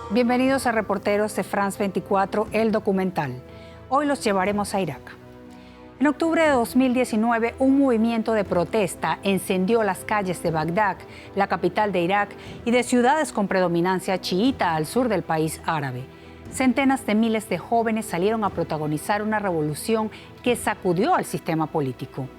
Bienvenidos a Reporteros de France 24, el documental. Hoy los llevaremos a Irak. En octubre de 2019, un movimiento de protesta encendió las calles de Bagdad, la capital de Irak, y de ciudades con predominancia chiita al sur del país árabe. Centenas de miles de jóvenes salieron a protagonizar una revolución que sacudió al sistema político.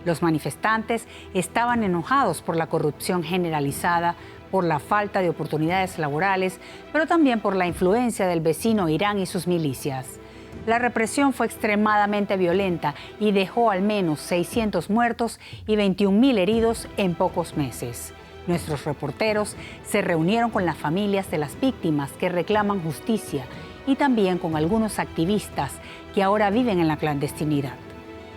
Los manifestantes estaban enojados por la corrupción generalizada, por la falta de oportunidades laborales, pero también por la influencia del vecino Irán y sus milicias. La represión fue extremadamente violenta y dejó al menos 600 muertos y 21.000 heridos en pocos meses. Nuestros reporteros se reunieron con las familias de las víctimas que reclaman justicia y también con algunos activistas que ahora viven en la clandestinidad.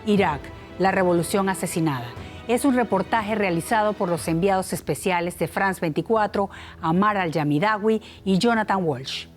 Irak, la revolución asesinada. Es un reportaje realizado por los enviados especiales de France 24, Amar Al-Jamidawi y Jonathan Walsh.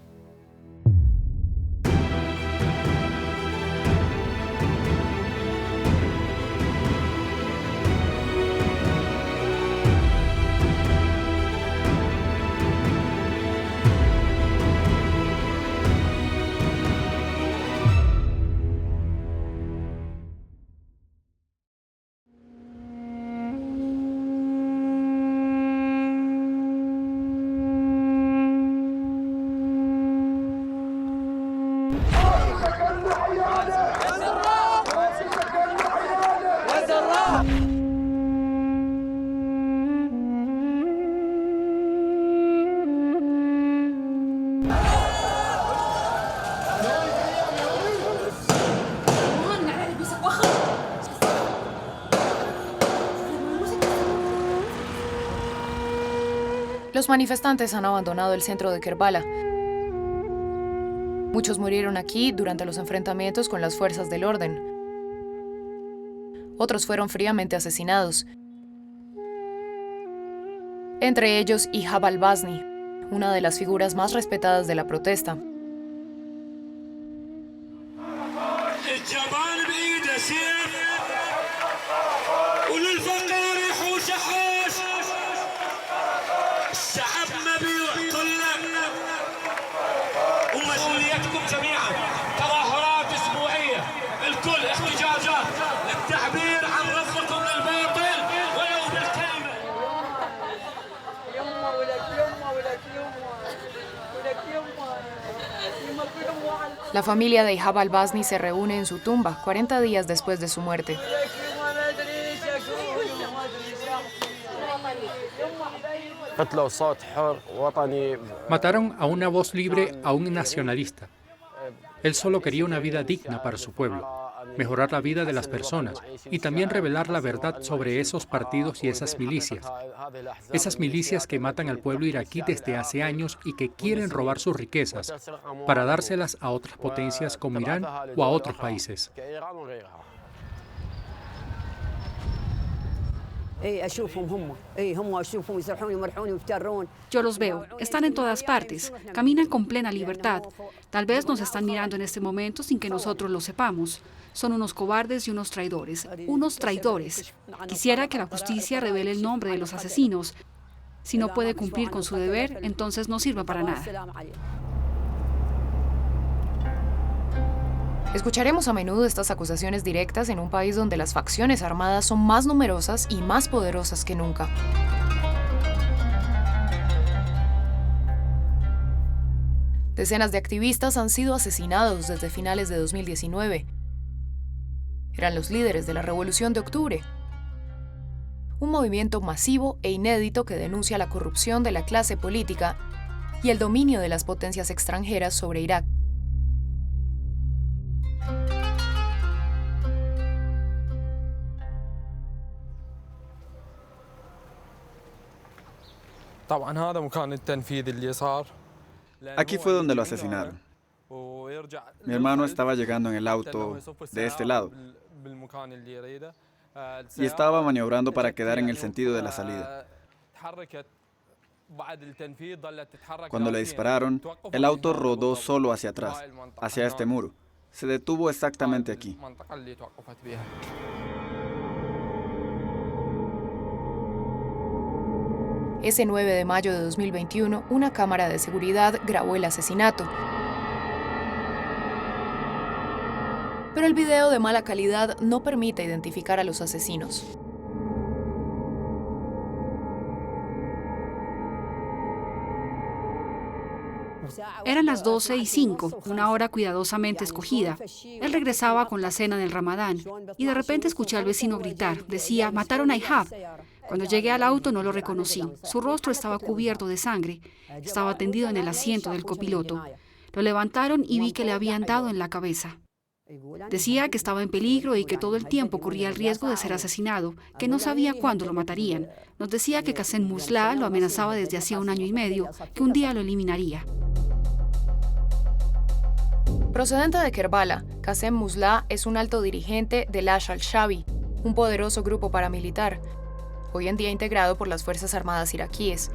Los manifestantes han abandonado el centro de Kerbala. Muchos murieron aquí durante los enfrentamientos con las fuerzas del orden. Otros fueron fríamente asesinados. Entre ellos, Ihab al-Bazni, una de las figuras más respetadas de la protesta. La familia de Ihab al-Bazni se reúne en su tumba 40 días después de su muerte. Mataron a una voz libre, a un nacionalista. Él solo quería una vida digna para su pueblo, mejorar la vida de las personas y también revelar la verdad sobre esos partidos y esas milicias. Esas milicias que matan al pueblo iraquí desde hace años y que quieren robar sus riquezas para dárselas a otras potencias como Irán o a otros países. Yo los veo, están en todas partes, caminan con plena libertad. Tal vez nos están mirando en este momento sin que nosotros lo sepamos. Son unos cobardes y unos traidores. Unos traidores. Quisiera que la justicia revele el nombre de los asesinos. Si no puede cumplir con su deber, entonces no sirve para nada. Escucharemos a menudo estas acusaciones directas en un país donde las facciones armadas son más numerosas y más poderosas que nunca. Decenas de activistas han sido asesinados desde finales de 2019. Eran los líderes de la Revolución de Octubre, un movimiento masivo e inédito que denuncia la corrupción de la clase política y el dominio de las potencias extranjeras sobre Irak. Aquí fue donde lo asesinaron. Mi hermano estaba llegando en el auto de este lado y estaba maniobrando para quedar en el sentido de la salida. Cuando le dispararon, el auto rodó solo hacia atrás, hacia este muro. Se detuvo exactamente aquí. Ese 9 de mayo de 2021, una cámara de seguridad grabó el asesinato. Pero el video de mala calidad no permite identificar a los asesinos. Eran las 12:05, una hora cuidadosamente escogida. Él regresaba con la cena del Ramadán y de repente escuché al vecino gritar. Decía, mataron a Ihab. Cuando llegué al auto no lo reconocí. Su rostro estaba cubierto de sangre. Estaba tendido en el asiento del copiloto. Lo levantaron y vi que le habían dado en la cabeza. Decía que estaba en peligro y que todo el tiempo corría el riesgo de ser asesinado, que no sabía cuándo lo matarían. Nos decía que Qasem Musla lo amenazaba desde hacía 1 año y medio, que un día lo eliminaría. Procedente de Kerbala, Qasem Musla es un alto dirigente del Ash al-Shabi, un poderoso grupo paramilitar, hoy en día integrado por las Fuerzas Armadas iraquíes.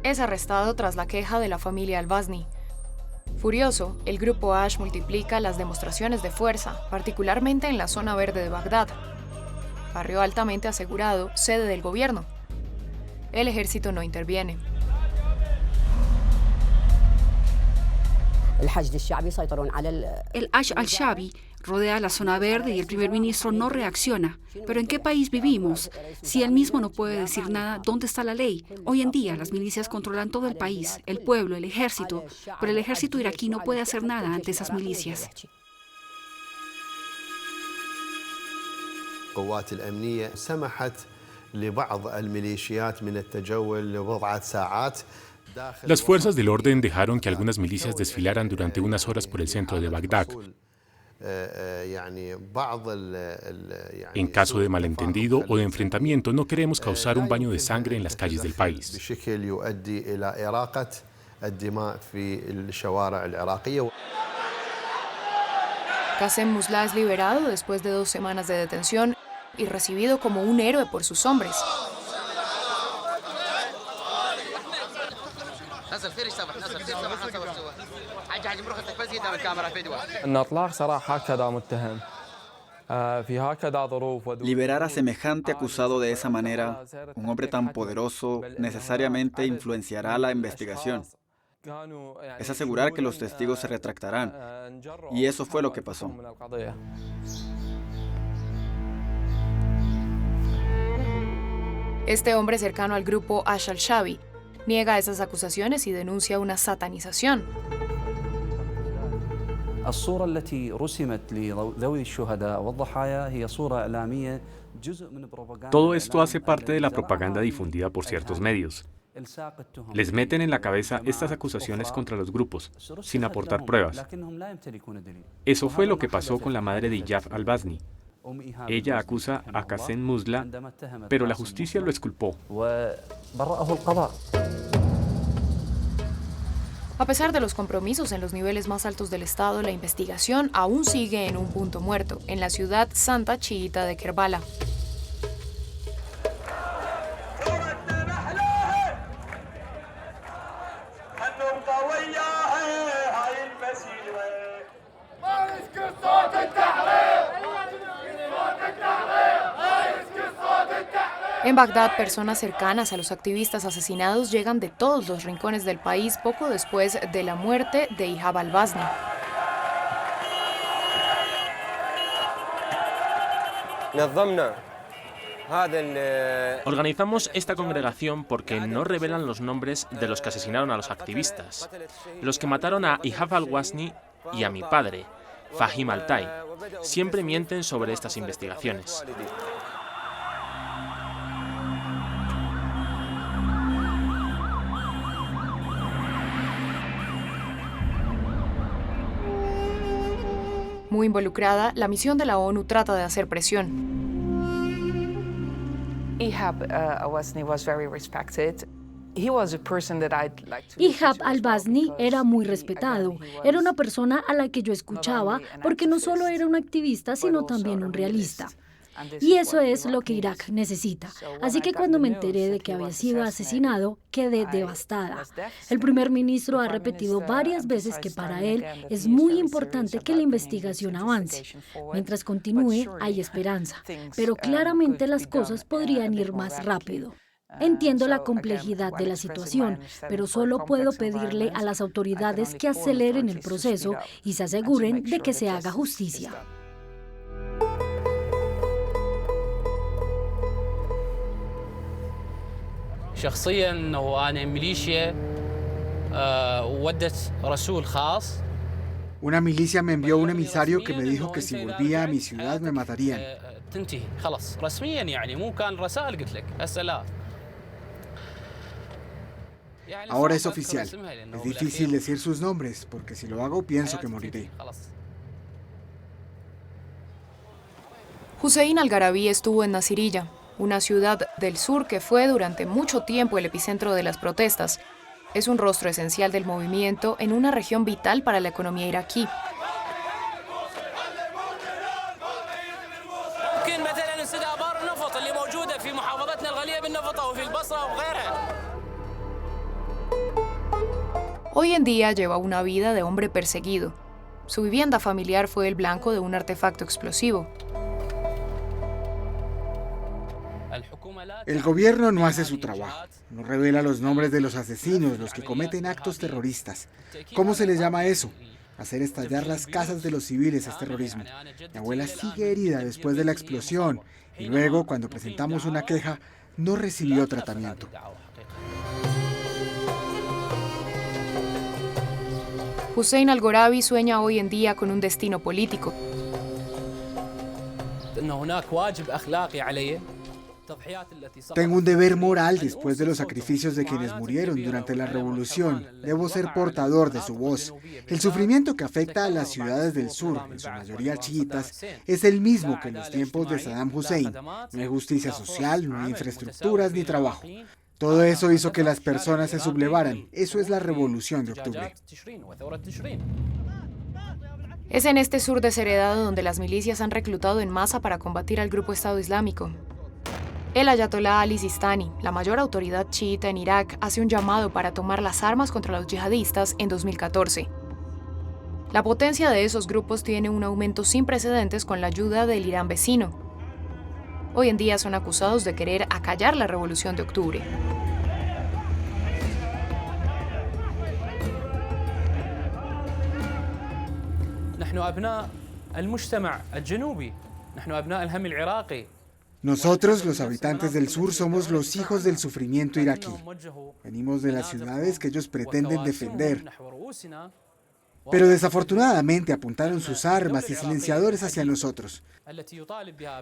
Es arrestado tras la queja de la familia al-Bazni. Furioso, el grupo Ash multiplica las demostraciones de fuerza, particularmente en la zona verde de Bagdad, barrio altamente asegurado, sede del gobierno. El ejército no interviene. El Ash al-Shabi rodea la zona verde y el primer ministro no reacciona. ¿Pero en qué país vivimos? Si él mismo no puede decir nada, ¿dónde está la ley? Hoy en día las milicias controlan todo el país, el pueblo, el ejército, pero el ejército iraquí no puede hacer nada ante esas milicias. القوات الأمنية سمحت لبعض الميليشيات من التجول لبضعة ساعات. Las fuerzas del orden dejaron que algunas milicias desfilaran durante unas horas por el centro de Bagdad. En caso de malentendido o de enfrentamiento, no queremos causar un baño de sangre en las calles del país. Qasem Musla es liberado después de 2 semanas de detención y recibido como un héroe por sus hombres. Liberar a semejante acusado de esa manera, un hombre tan poderoso, necesariamente influenciará la investigación. Es asegurar que los testigos se retractarán. Y eso fue lo que pasó. Este hombre cercano al grupo Ash al-Shabi niega esas acusaciones y denuncia una satanización. Todo esto hace parte de la propaganda difundida por ciertos medios. Les meten en la cabeza estas acusaciones contra los grupos, sin aportar pruebas. Eso fue lo que pasó con la madre de Ihab al-Bazni. Ella acusa a Qasem Musla, pero la justicia lo exculpó. A pesar de los compromisos en los niveles más altos del Estado, la investigación aún sigue en un punto muerto, en la ciudad santa chiita de Kerbala. En Bagdad, personas cercanas a los activistas asesinados llegan de todos los rincones del país poco después de la muerte de Ihab al-Bazni. Organizamos esta congregación porque no revelan los nombres de los que asesinaron a los activistas, los que mataron a Ihab al-Bazni y a mi padre, Fahim Altay. Siempre mienten sobre estas investigaciones. Muy involucrada, la misión de la ONU trata de hacer presión. Ihab al-Bazni era muy respetado. Era una persona a la que yo escuchaba porque no solo era un activista, sino también un realista. Y eso es lo que Irak necesita. Así que cuando me enteré de que había sido asesinado, quedé devastada. El primer ministro ha repetido varias veces que para él es muy importante que la investigación avance. Mientras continúe, hay esperanza. Pero claramente las cosas podrían ir más rápido. Entiendo la complejidad de la situación, pero solo puedo pedirle a las autoridades que aceleren el proceso y se aseguren de que se haga justicia. شخصيا وانا ميليشيا ودت رسول خاص. Una milicia me envió un emisario que me dijo que si volvía a mi ciudad me matarían. تنتهي خلاص رسميا يعني مو كان رسائل قلت لك هسه لا. Ahora es oficial. Es difícil decir sus nombres porque si lo hago pienso que moriré. Hussein Algarabí estuvo en Nasiriyah, una ciudad del sur que fue durante mucho tiempo el epicentro de las protestas. Es un rostro esencial del movimiento en una región vital para la economía iraquí. Hoy en día lleva una vida de hombre perseguido. Su vivienda familiar fue el blanco de un artefacto explosivo. El gobierno no hace su trabajo, no revela los nombres de los asesinos, los que cometen actos terroristas. ¿Cómo se les llama eso? Hacer estallar las casas de los civiles es terrorismo. Mi abuela sigue herida después de la explosión y luego, cuando presentamos una queja, no recibió tratamiento. Hussein Algarabí sueña hoy en día con un destino político. Tengo un deber moral después de los sacrificios de quienes murieron durante la revolución. Debo ser portador de su voz. El sufrimiento que afecta a las ciudades del sur, en su mayoría chiitas, es el mismo que en los tiempos de Saddam Hussein. No hay justicia social, no hay infraestructuras ni trabajo. Todo eso hizo que las personas se sublevaran. Eso es la revolución de octubre. Es en este sur desheredado donde las milicias han reclutado en masa para combatir al grupo Estado Islámico. El Ayatollah Ali Sistani, la mayor autoridad chiita en Irak, hace un llamado para tomar las armas contra los yihadistas en 2014. La potencia de esos grupos tiene un aumento sin precedentes con la ayuda del Irán vecino. Hoy en día son acusados de querer acallar la revolución de octubre. Nosotros, los habitantes del sur, somos los hijos del sufrimiento iraquí. Venimos de las ciudades que ellos pretenden defender. Pero desafortunadamente apuntaron sus armas y silenciadores hacia nosotros.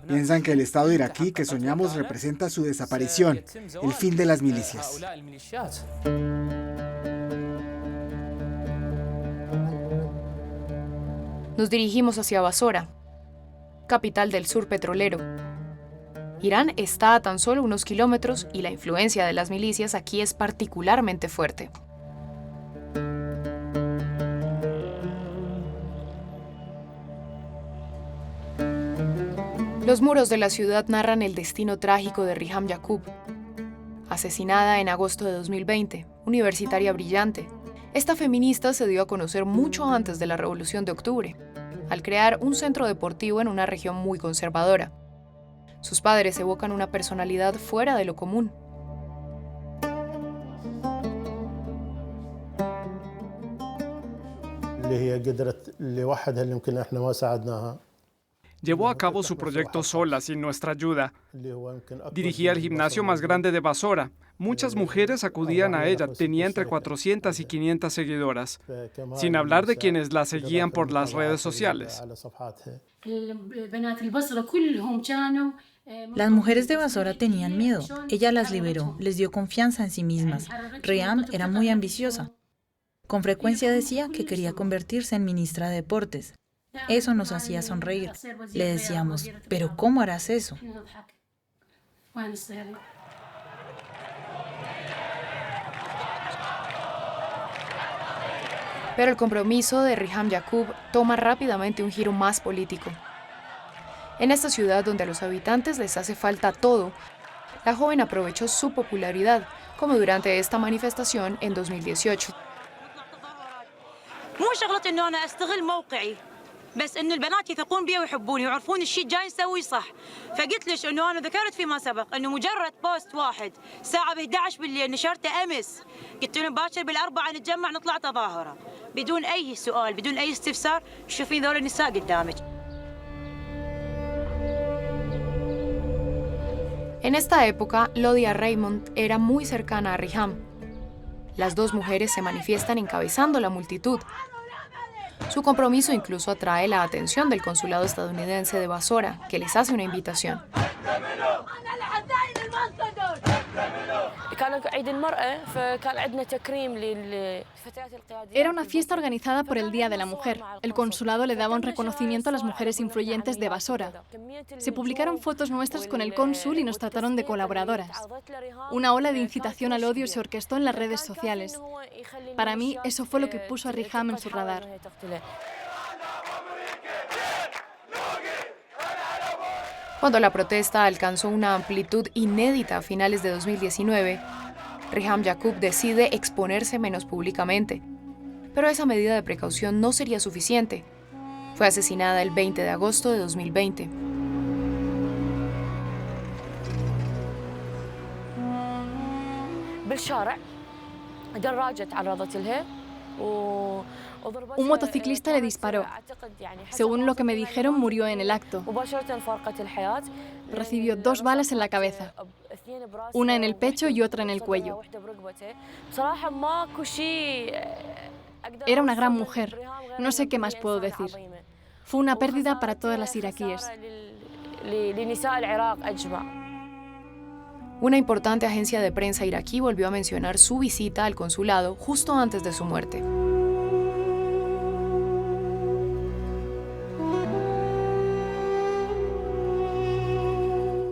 Piensan que el Estado iraquí que soñamos representa su desaparición, el fin de las milicias. Nos dirigimos hacia Basora, capital del sur petrolero. Irán está a tan solo unos kilómetros y la influencia de las milicias aquí es particularmente fuerte. Los muros de la ciudad narran el destino trágico de Riham Yaqub, asesinada en agosto de 2020, universitaria brillante. Esta feminista se dio a conocer mucho antes de la Revolución de Octubre, al crear un centro deportivo en una región muy conservadora. Sus padres evocan una personalidad fuera de lo común. Llevó a cabo su proyecto sola, sin nuestra ayuda. Dirigía el gimnasio más grande de Basora. Muchas mujeres acudían a ella, tenía entre 400 y 500 seguidoras, sin hablar de quienes la seguían por las redes sociales. Las mujeres de Basora tenían miedo. Ella las liberó, les dio confianza en sí mismas. Riham era muy ambiciosa. Con frecuencia decía que quería convertirse en ministra de Deportes. Eso nos hacía sonreír. Le decíamos, ¿pero cómo harás eso? Pero el compromiso de Riham Yaqub toma rápidamente un giro más político. En esta ciudad donde a los habitantes les hace falta todo, la joven aprovechó su popularidad, como durante esta manifestación en 2018. بس انه البنات يثقون بي ويحبوني ويعرفون الشيء جاي نسويه صح. فقلت لك انه انا ذكرت فيما سبق انه مجرد بوست واحد ساعه ب 11 بالليل نشرته امس، قلت لهم باكر بالاربعه نتجمع نطلع تظاهره بدون اي سؤال بدون اي استفسار. شوفين ذول النساء قدامك. En esta época, Lodia Raymond era muy cercana a Riham. Las dos mujeres se manifiestan encabezando la multitud. Su compromiso incluso atrae la atención del consulado estadounidense de Basora, que les hace una invitación. Era una fiesta organizada por el Día de la Mujer. El consulado le daba un reconocimiento a las mujeres influyentes de Basora. Se publicaron fotos nuestras con el cónsul y nos trataron de colaboradoras. Una ola de incitación al odio se orquestó en las redes sociales. Para mí, eso fue lo que puso a Riham en su radar. Cuando la protesta alcanzó una amplitud inédita a finales de 2019, Riham Yaqub decide exponerse menos públicamente. Pero esa medida de precaución no sería suficiente. Fue asesinada el 20 de agosto de 2020. Un motociclista le disparó. Según lo que me dijeron, murió en el acto. Recibió 2 balas en la cabeza, una en el pecho y otra en el cuello. Era una gran mujer. No sé qué más puedo decir. Fue una pérdida para todas las iraquíes. Una importante agencia de prensa iraquí volvió a mencionar su visita al consulado justo antes de su muerte.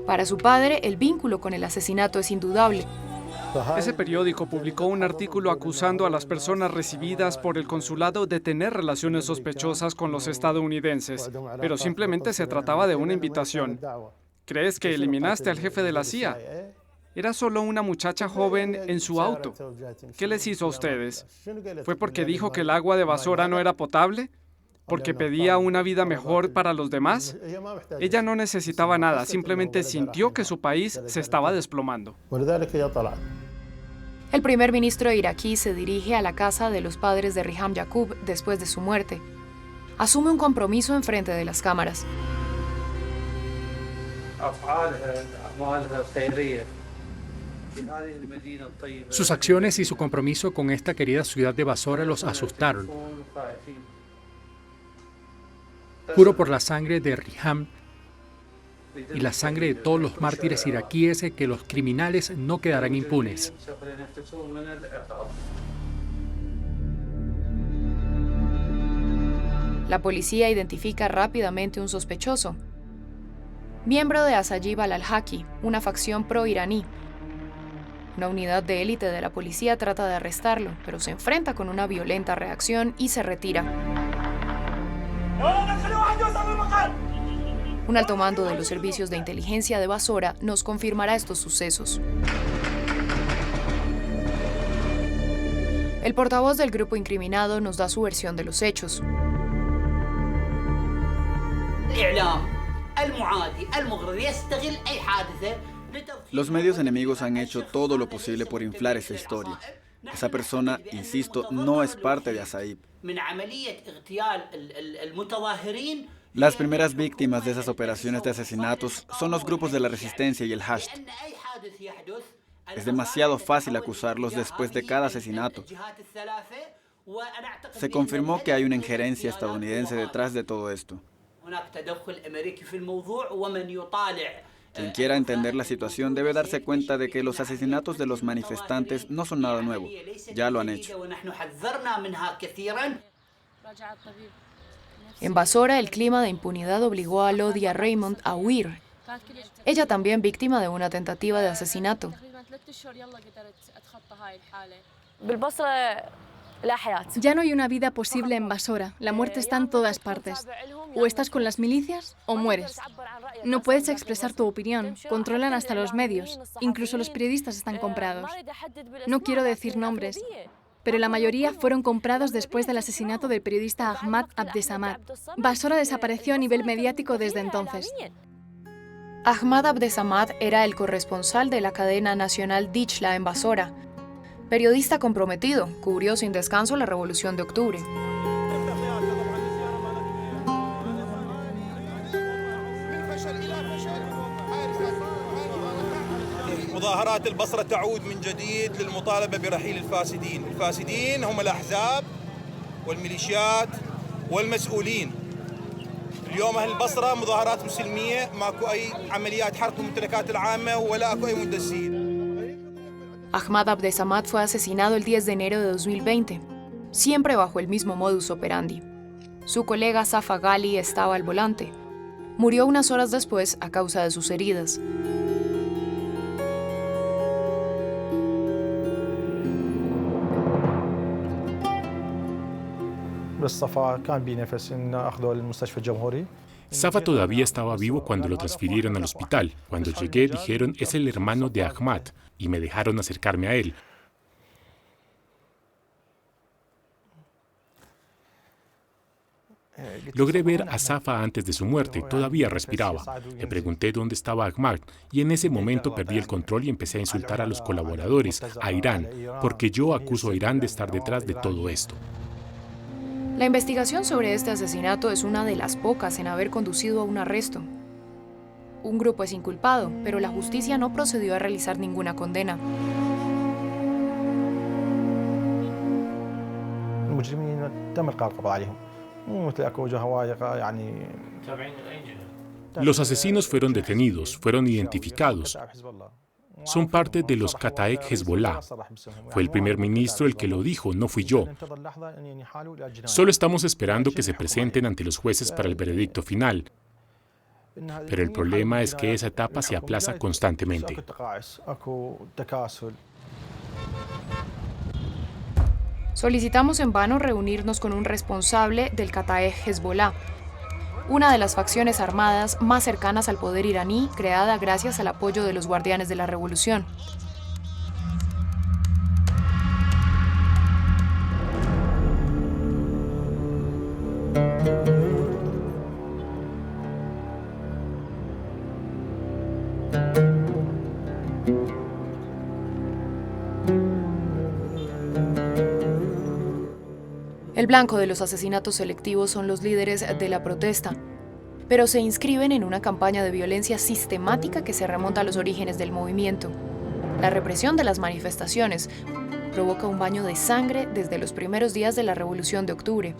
Para su padre, el vínculo con el asesinato es indudable. Ese periódico publicó un artículo acusando a las personas recibidas por el consulado de tener relaciones sospechosas con los estadounidenses, pero simplemente se trataba de una invitación. ¿Crees que eliminaste al jefe de la CIA? Era solo una muchacha joven en su auto. ¿Qué les hizo a ustedes? ¿Fue porque dijo que el agua de Basora no era potable? ¿Porque pedía una vida mejor para los demás? Ella no necesitaba nada, simplemente sintió que su país se estaba desplomando. El primer ministro iraquí se dirige a la casa de los padres de Riham Yaqub después de su muerte. Asume un compromiso en frente de las cámaras. Sus acciones y su compromiso con esta querida ciudad de Basora los asustaron. Juro por la sangre de Riham y la sangre de todos los mártires iraquíes que los criminales no quedarán impunes. La policía identifica rápidamente un sospechoso. Miembro de Asayib al-Haki, una facción pro-iraní. Una unidad de élite de la policía trata de arrestarlo, pero se enfrenta con una violenta reacción y se retira. Un alto mando de los servicios de inteligencia de Basora nos confirmará estos sucesos. El portavoz del grupo incriminado nos da su versión de los hechos. Los medios enemigos han hecho todo lo posible por inflar esa historia. Esa persona, insisto, no es parte de Asayib. Las primeras víctimas de esas operaciones de asesinatos son los grupos de la resistencia y el Hasht. Es demasiado fácil acusarlos después de cada asesinato. Se confirmó que hay una injerencia estadounidense detrás de todo esto. Quien quiera entender la situación debe darse cuenta de que los asesinatos de los manifestantes no son nada nuevo. Ya lo han hecho. En Basora, el clima de impunidad obligó a Lodia Raymond a huir. Ella también víctima de una tentativa de asesinato. Ya no hay una vida posible en Basora. La muerte está en todas partes. O estás con las milicias o mueres. No puedes expresar tu opinión. Controlan hasta los medios. Incluso los periodistas están comprados. No quiero decir nombres, pero la mayoría fueron comprados después del asesinato del periodista Ahmad Abdesamad. Basora desapareció a nivel mediático desde entonces. Ahmad Abdesamad era el corresponsal de la cadena nacional Dichla en Basora. Periodista comprometido, cubrió sin descanso la Revolución de Octubre. مظاهرات البصرة تعود من جديد للمطالبة برحيل الفاسدين، الفاسدين هم الأحزاب والميليشيات والمسؤولين. اليوم أهل البصرة مظاهرات مسلمية، ماكو أي عمليات حرق الممتلكات العامة ولا أكو أي مندسين. Ahmad Abdesamad fue asesinado el 10 de enero de 2020, siempre bajo el mismo modus operandi. Su colega Safa Ghali estaba al volante. Murió unas horas después a causa de sus heridas. Safa todavía estaba vivo cuando lo transfirieron al hospital. Cuando llegué dijeron, es el hermano de Ahmad, y me dejaron acercarme a él. Logré ver a Safa antes de su muerte, todavía respiraba. Le pregunté dónde estaba Ahmad, y en ese momento perdí el control y empecé a insultar a los colaboradores, a Irán, porque yo acuso a Irán de estar detrás de todo esto. La investigación sobre este asesinato es una de las pocas en haber conducido a un arresto. Un grupo es inculpado, pero la justicia no procedió a realizar ninguna condena. Los asesinos fueron detenidos, fueron identificados. Son parte de los Kataeb Hezbollah. Fue el primer ministro el que lo dijo, no fui yo. Solo estamos esperando que se presenten ante los jueces para el veredicto final. Pero el problema es que esa etapa se aplaza constantemente. Solicitamos en vano reunirnos con un responsable del Kataeb Hezbollah, una de las facciones armadas más cercanas al poder iraní, creada gracias al apoyo de los guardianes de la revolución. El blanco de los asesinatos selectivos son los líderes de la protesta, pero se inscriben en una campaña de violencia sistemática que se remonta a los orígenes del movimiento. La represión de las manifestaciones provoca un baño de sangre desde los primeros días de la Revolución de Octubre.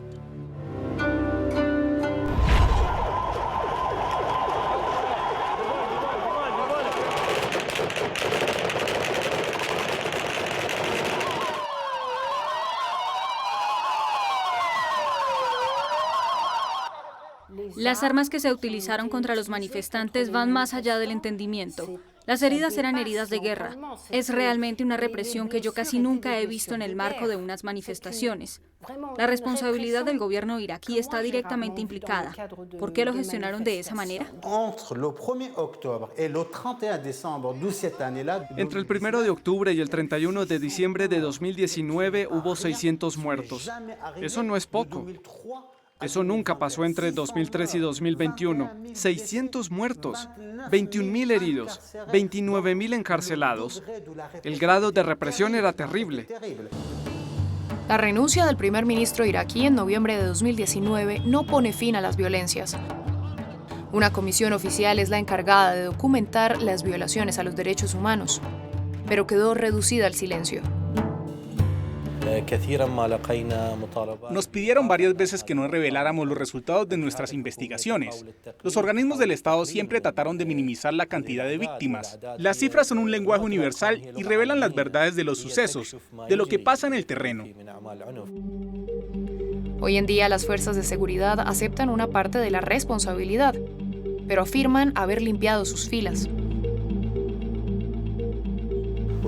Las armas que se utilizaron contra los manifestantes van más allá del entendimiento. Las heridas eran heridas de guerra. Es realmente una represión que yo casi nunca he visto en el marco de unas manifestaciones. La responsabilidad del gobierno iraquí está directamente implicada. ¿Por qué lo gestionaron de esa manera? Entre el 1 de octubre y el 31 de diciembre de 2019 hubo 600 muertos. Eso no es poco. Eso nunca pasó entre 2003 y 2021. 600 muertos, 21.000 heridos, 29.000 encarcelados. El grado de represión era terrible. La renuncia del primer ministro iraquí en noviembre de 2019 no pone fin a las violencias. Una comisión oficial es la encargada de documentar las violaciones a los derechos humanos, pero quedó reducida al silencio. Nos pidieron varias veces que no reveláramos los resultados de nuestras investigaciones. Los organismos del Estado siempre trataron de minimizar la cantidad de víctimas. Las cifras son un lenguaje universal y revelan las verdades de los sucesos, de lo que pasa en el terreno. Hoy en día las fuerzas de seguridad aceptan una parte de la responsabilidad, pero afirman haber limpiado sus filas.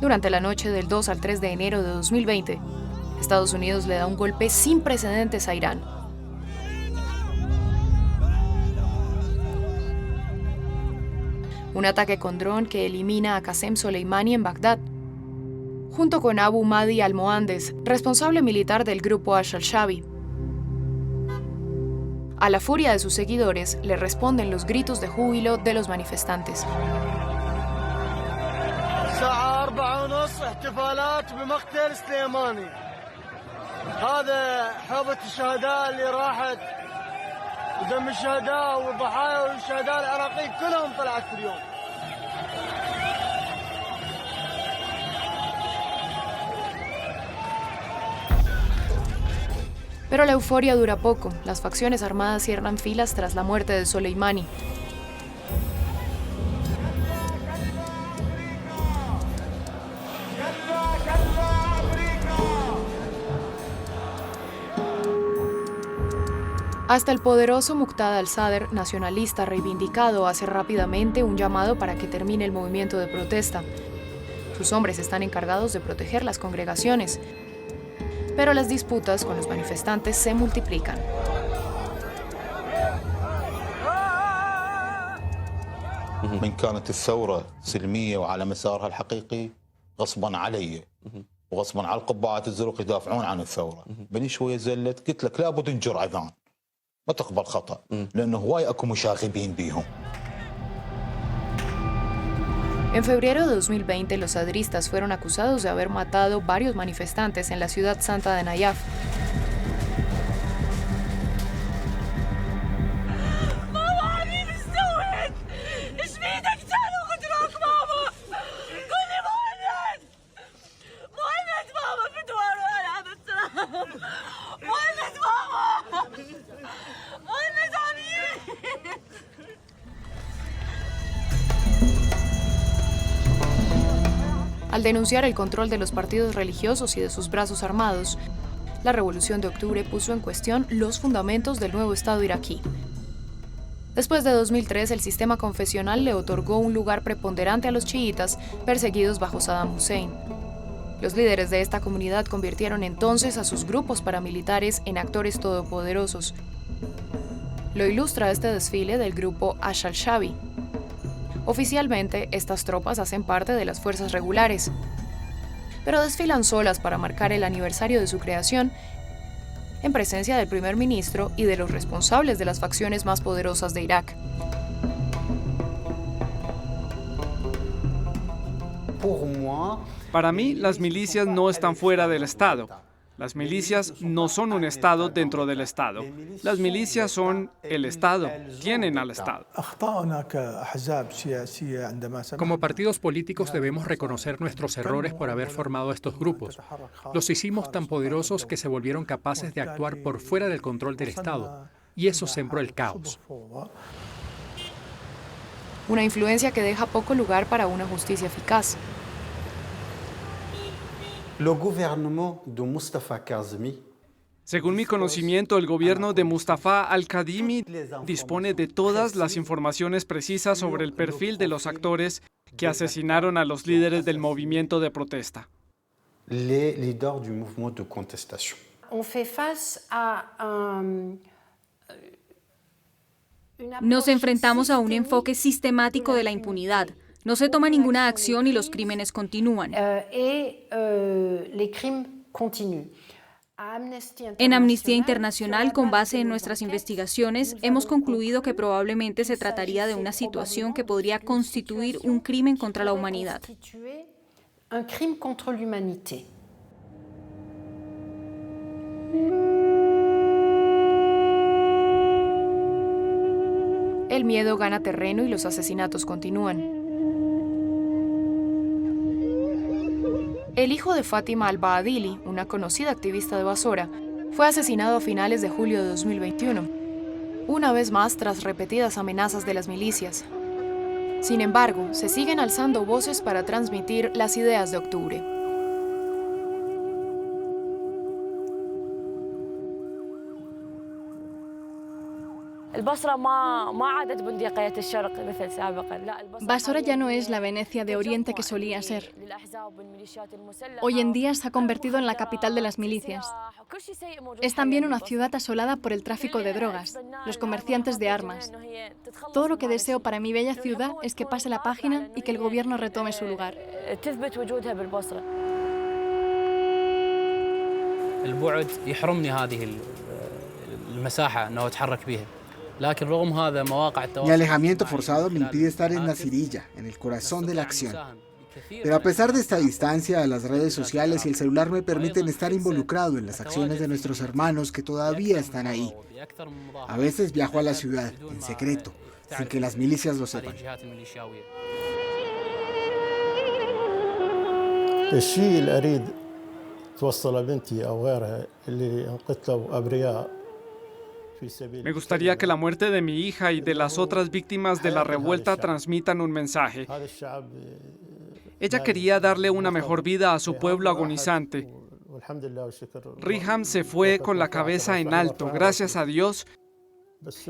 Durante la noche del 2 al 3 de enero de 2020, Estados Unidos le da un golpe sin precedentes a Irán. Un ataque con dron que elimina a Qasem Soleimani en Bagdad, junto con Abu Mahdi al-Mohandes, responsable militar del grupo Ash al-Shabi. A la furia de sus seguidores le responden los gritos de júbilo de los manifestantes. Pero la euforia dura poco. Las facciones armadas cierran filas tras la muerte de Soleimani. Hasta el poderoso Muqtada al-Sadr, nacionalista reivindicado, hace rápidamente un llamado para que termine el movimiento de protesta. Sus hombres están encargados de proteger las congregaciones, pero las disputas con los manifestantes se multiplican. من كانت الثورة سلمية وعلى مسارها الحقيقي غصبا علي وغصبا على القبعات الزرق يدافعون عن الثورة. بني شوية زلت قلت لك لابد نجر أذان ما تقبل خطأ لأنه هواي أكو مشاغبين بيهم. En febrero de 2020, los sadristas fueron acusados de haber matado varios manifestantes en la ciudad santa de Nayaf. Al denunciar el control de los partidos religiosos y de sus brazos armados, la Revolución de Octubre puso en cuestión los fundamentos del nuevo Estado iraquí. Después de 2003, el sistema confesional le otorgó un lugar preponderante a los chiitas perseguidos bajo Saddam Hussein. Los líderes de esta comunidad convirtieron entonces a sus grupos paramilitares en actores todopoderosos. Lo ilustra este desfile del grupo Ash al-Shabi. Oficialmente, estas tropas hacen parte de las fuerzas regulares, pero desfilan solas para marcar el aniversario de su creación, en presencia del primer ministro y de los responsables de las facciones más poderosas de Irak. Para mí, las milicias no están fuera del Estado. Las milicias no son un Estado dentro del Estado. Las milicias son el Estado, tienen al Estado. Como partidos políticos debemos reconocer nuestros errores por haber formado estos grupos. Los hicimos tan poderosos que se volvieron capaces de actuar por fuera del control del Estado, y eso sembró el caos. Una influencia que deja poco lugar para una justicia eficaz. Según mi conocimiento, el gobierno de Mustafa al-Kadhimi dispone de todas las informaciones precisas sobre el perfil de los actores que asesinaron a los líderes del movimiento de protesta. Nos enfrentamos a un enfoque sistemático de la impunidad. No se toma ninguna acción y los crímenes continúan. En Amnistía Internacional, con base en nuestras investigaciones, hemos concluido que probablemente se trataría de una situación que podría constituir un crimen contra la humanidad. El miedo gana terreno y los asesinatos continúan. El hijo de Fátima al-Baadili, una conocida activista de Basora, fue asesinado a finales de julio de 2021, una vez más tras repetidas amenazas de las milicias. Sin embargo, se siguen alzando voces para transmitir las ideas de octubre. Basora ya no es la Venecia de Oriente que solía ser. Hoy en día se ha convertido en la capital de las milicias. Es también una ciudad asolada por el tráfico de drogas, los comerciantes de armas. Todo lo que deseo para mi bella ciudad es que pase la página y que el gobierno retome su lugar. البعد يحرمني هذه المساحة أنه أتحرك بها. Mi alejamiento forzado me impide estar en Nasiriyah, en el corazón de la acción. Pero a pesar de esta distancia, las redes sociales y el celular me permiten estar involucrado en las acciones de nuestros hermanos que todavía están ahí. A veces viajo a la ciudad, en secreto, sin que las milicias lo sepan. الشيء اللي أريد توصل بنتي أو غيرها اللي انقتلوا أبرياء. Me gustaría que la muerte de mi hija y de las otras víctimas de la revuelta transmitan un mensaje. Ella quería darle una mejor vida a su pueblo agonizante. Riham se fue con la cabeza en alto, gracias a Dios,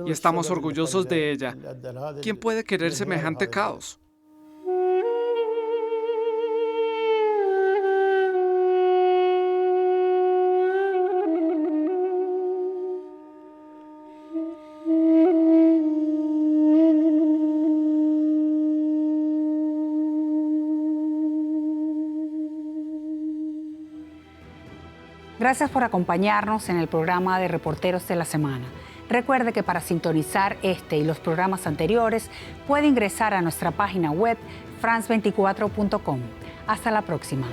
y estamos orgullosos de ella. ¿Quién puede querer semejante caos? Gracias por acompañarnos en el programa de Reporteros de la Semana. Recuerde que para sintonizar este y los programas anteriores puede ingresar a nuestra página web france24.com. Hasta la próxima.